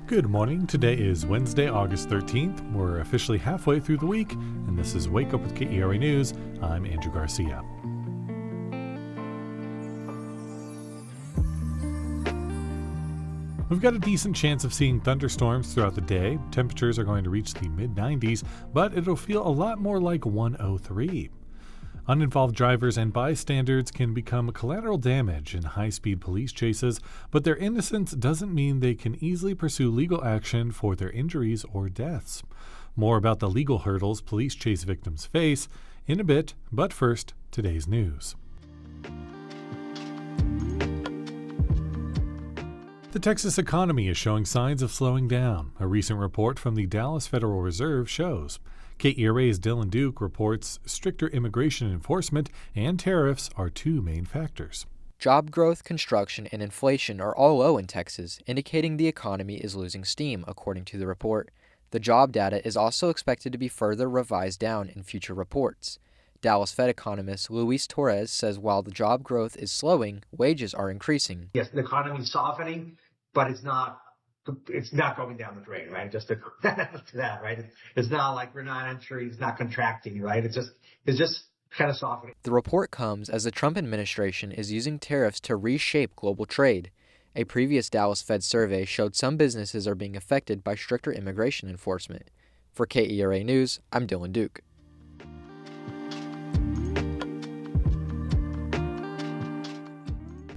Good morning. Today is Wednesday, August 13th. We're officially halfway through the week, and this is Wake Up with KERA News. I'm Andrew Garcia. We've got a decent chance of seeing thunderstorms throughout the day. Temperatures are going to reach the mid-90s, but it'll feel a lot more like 103. Uninvolved drivers and bystanders can become collateral damage in high-speed police chases, but their innocence doesn't mean they can easily pursue legal action for their injuries or deaths. More about the legal hurdles police chase victims face in a bit, but first, today's news. The Texas economy is showing signs of slowing down, a recent report from the Dallas Federal Reserve shows. KERA's Dylan Duke reports stricter immigration enforcement and tariffs are two main factors. Job growth, construction, and inflation are all low in Texas, indicating the economy is losing steam, according to the report. The job data is also expected to be further revised down in future reports. Dallas Fed economist Luis Torres says while the job growth is slowing, wages are increasing. Yes, the economy is softening, but it's not going down the drain, right? Just to that, right? It's not like we're not entering, it's not contracting, right? It's just kind of softening. The report comes as the Trump administration is using tariffs to reshape global trade. A previous Dallas Fed survey showed some businesses are being affected by stricter immigration enforcement. For KERA News, I'm Dylan Duke.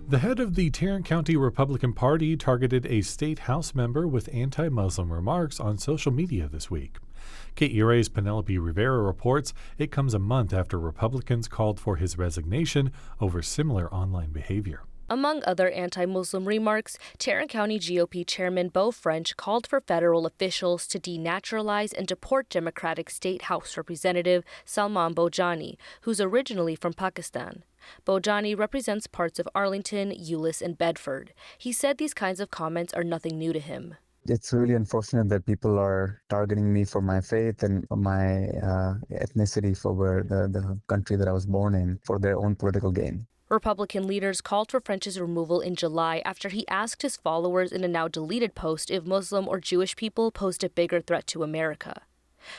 The head of the Tarrant County Republican Party targeted a state House member with anti-Muslim remarks on social media this week. KERA's Penelope Rivera reports it comes a month after Republicans called for his resignation over similar online behavior. Among other anti-Muslim remarks, Tarrant County GOP Chairman Beau French called for federal officials to denaturalize and deport Democratic State House Representative Salman Bojani, who's originally from Pakistan. Bojani represents parts of Arlington, Euless, and Bedford. He said these kinds of comments are nothing new to him. It's really unfortunate that people are targeting me for my faith and my ethnicity, for the country that I was born in, for their own political gain. Republican leaders called for French's removal in July after he asked his followers in a now-deleted post if Muslim or Jewish people posed a bigger threat to America.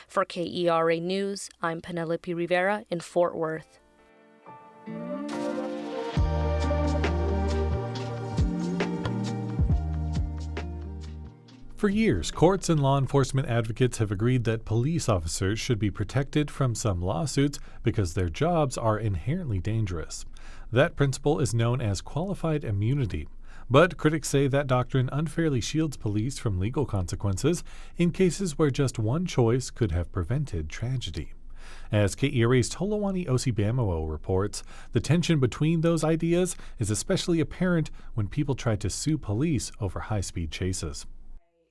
For KERA News, I'm Penelope Rivera in Fort Worth. For years, courts and law enforcement advocates have agreed that police officers should be protected from some lawsuits because their jobs are inherently dangerous. That principle is known as qualified immunity, but critics say that doctrine unfairly shields police from legal consequences in cases where just one choice could have prevented tragedy. As KERA's Tolawani Osibamawo reports, the tension between those ideas is especially apparent when people try to sue police over high-speed chases.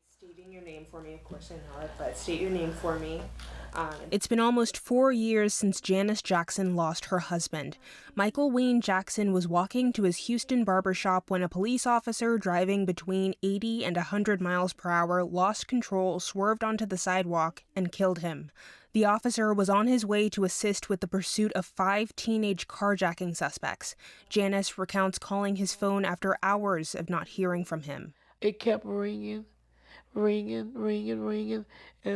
Stating your name for me, of course I know it, but state your name for me. It's been almost 4 years since Janice Jackson lost her husband. Michael Wayne Jackson was walking to his Houston barbershop when a police officer driving between 80 and 100 miles per hour lost control, swerved onto the sidewalk, and killed him. The officer was on his way to assist with the pursuit of 5 teenage carjacking suspects. Janice recounts calling his phone after hours of not hearing from him. It kept ringing. And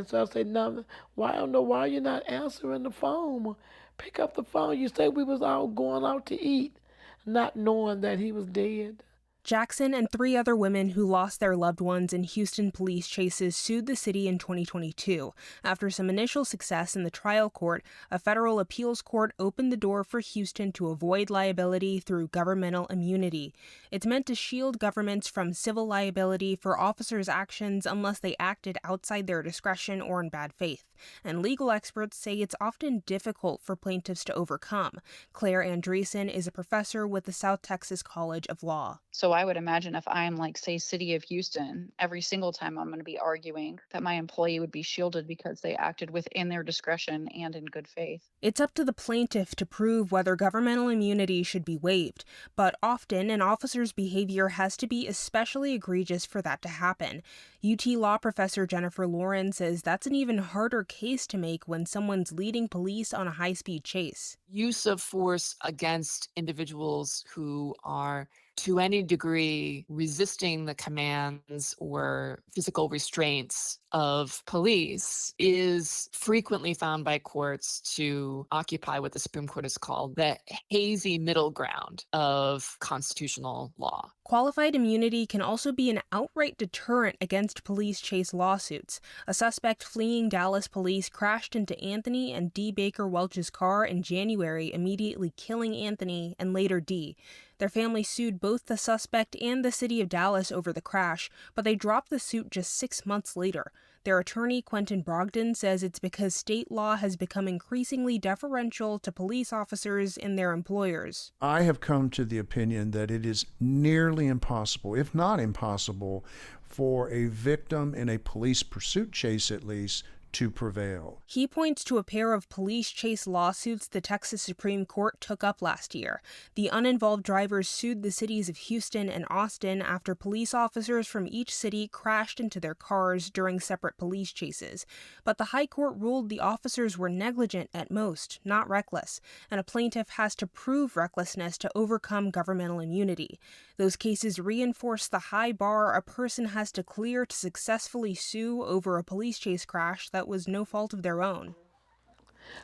so I said, no, I don't know why you're not answering the phone. Pick up the phone. You said we was all going out to eat, not knowing that he was dead. Jackson and 3 other women who lost their loved ones in Houston police chases sued the city in 2022. After some initial success in the trial court, a federal appeals court opened the door for Houston to avoid liability through governmental immunity. It's meant to shield governments from civil liability for officers' actions unless they acted outside their discretion or in bad faith. And legal experts say it's often difficult for plaintiffs to overcome. Claire Andreessen is a professor with the South Texas College of Law. So I would imagine if I'm like, say, City of Houston, every single time I'm going to be arguing that my employee would be shielded because they acted within their discretion and in good faith. It's up to the plaintiff to prove whether governmental immunity should be waived, but often an officer's behavior has to be especially egregious for that to happen. UT Law professor Jennifer Lauren says that's an even harder case to make when someone's leading police on a high-speed chase. Use of force against individuals who are to any degree resisting the commands or physical restraints of police is frequently found by courts to occupy what the Supreme Court has called the hazy middle ground of constitutional law. Qualified immunity can also be an outright deterrent against police chase lawsuits. A suspect fleeing Dallas police crashed into Anthony and Dee Baker Welch's car in January, immediately killing Anthony and later Dee. Their family sued both the suspect and the city of Dallas over the crash, but they dropped the suit just 6 months later. Their attorney, Quentin Brogdon, says it's because state law has become increasingly deferential to police officers and their employers. I have come to the opinion that it is nearly impossible, if not impossible, for a victim in a police pursuit chase at least to prevail. He points to a pair of police chase lawsuits the Texas Supreme Court took up last year. The uninvolved drivers sued the cities of Houston and Austin after police officers from each city crashed into their cars during separate police chases. But the High Court ruled the officers were negligent at most, not reckless, and a plaintiff has to prove recklessness to overcome governmental immunity. Those cases reinforce the high bar a person has to clear to successfully sue over a police chase crash that was no fault of their own.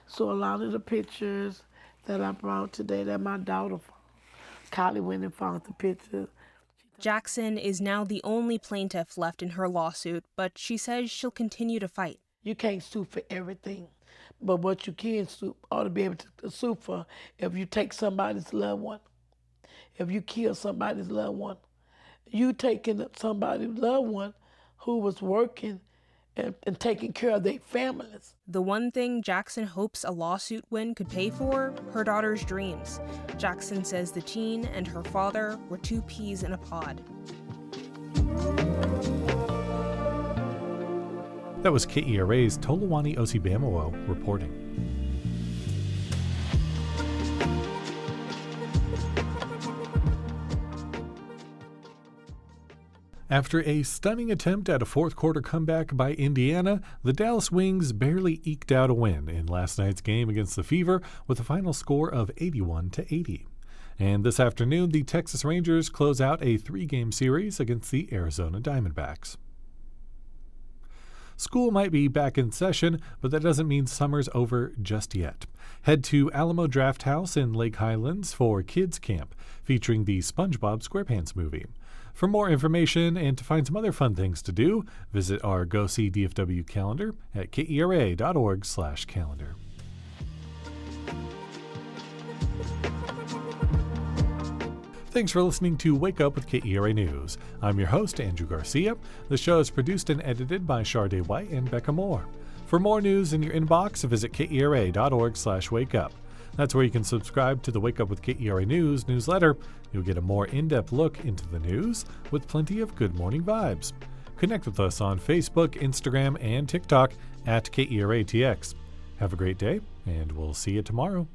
So a lot of the pictures that I brought today that my daughter found, Kylie went and found the pictures. Jackson is now the only plaintiff left in her lawsuit, but she says she'll continue to fight. You can't sue for everything, but what you can sue, ought to be able to sue for if you take somebody's loved one, if you kill somebody's loved one, you taking somebody's loved one who was working and taking care of their families. The one thing Jackson hopes a lawsuit win could pay for, her daughter's dreams. Jackson says the teen and her father were two peas in a pod. That was KERA's Tolawani Osibamowo reporting. After a stunning attempt at a fourth-quarter comeback by Indiana, the Dallas Wings barely eked out a win in last night's game against the Fever with a final score of 81-80. And this afternoon, the Texas Rangers close out a 3-game series against the Arizona Diamondbacks. School might be back in session, but that doesn't mean summer's over just yet. Head to Alamo Drafthouse in Lake Highlands for Kids Camp, featuring the SpongeBob SquarePants movie. For more information and to find some other fun things to do, visit our Go See DFW calendar at kera.org/calendar. Thanks for listening to Wake Up with KERA News. I'm your host, Andrew Garcia. The show is produced and edited by Shardae White and Bekah Morr. For more news in your inbox, visit kera.org/wakeup. That's where you can subscribe to the Wake Up with KERA News newsletter. You'll get a more in-depth look into the news with plenty of good morning vibes. Connect with us on Facebook, Instagram, and TikTok at KERATX. Have a great day, and we'll see you tomorrow.